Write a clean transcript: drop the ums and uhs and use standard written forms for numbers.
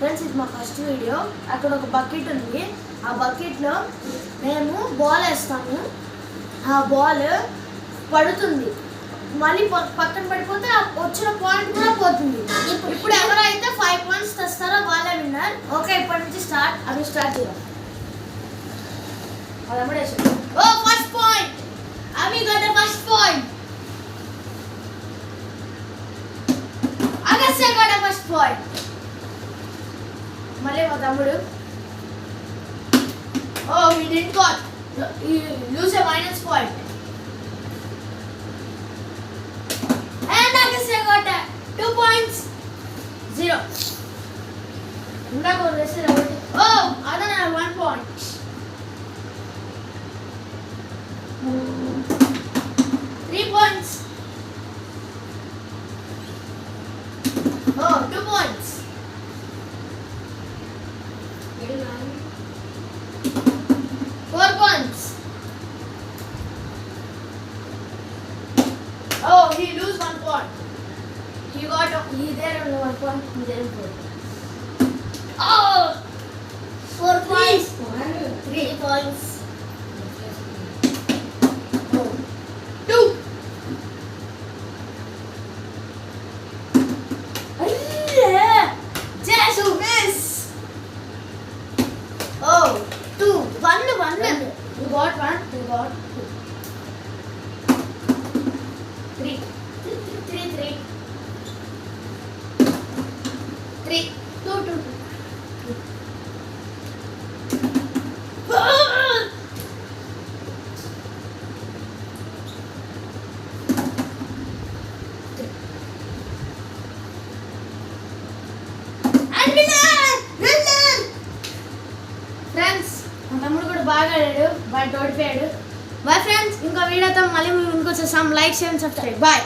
Friends ఇది మా first video. అక్కడ ఒక బకెట్ ఉంది. ఆ బకెట్లో మేము బాల్ వేస్తాము. ఆ బాల్ పడుతుంది, మళ్ళీ పక్కన పడిపోతే వచ్చిన పాయింట్ కూడా పోతుంది. ఇప్పుడు ఎవరైతే 5 పాయింట్స్ తెస్తారో వాళ్ళే విన్నర్. ఓకే, ఇప్పటి నుంచి స్టార్ట్. అది స్టార్ట్ చేద్దాం. ఓ ఫస్ట్ పాయింట్, అవి got first point. Agastya got first point. మళ్ళీ మా తమ్ముడు. ఓ he didn't got, he lose a minus point. And Agastya got 2 points 0. Indago rested out. Oh, Adana 1 point. 3 points. Oh, 2 points. 4 points. Oh, he lose 1 point. He there only 1 point. He there 4. Oh, 4 points. 3 points. Oh, 2. Just miss. Oh, 2. 1. You got 1. You got 2. 3. 2. Friends, మా తమ్ముడు కూడా బాగా ఆడాడు, బాగా ఓడిపోయాడు. Bye friends, ఇంకో వీడియోతో మళ్ళీ మేము ఇంకొచ్చేసాం. లైక్ చేయండి, సబ్స్క్రైబ్. బాయ్.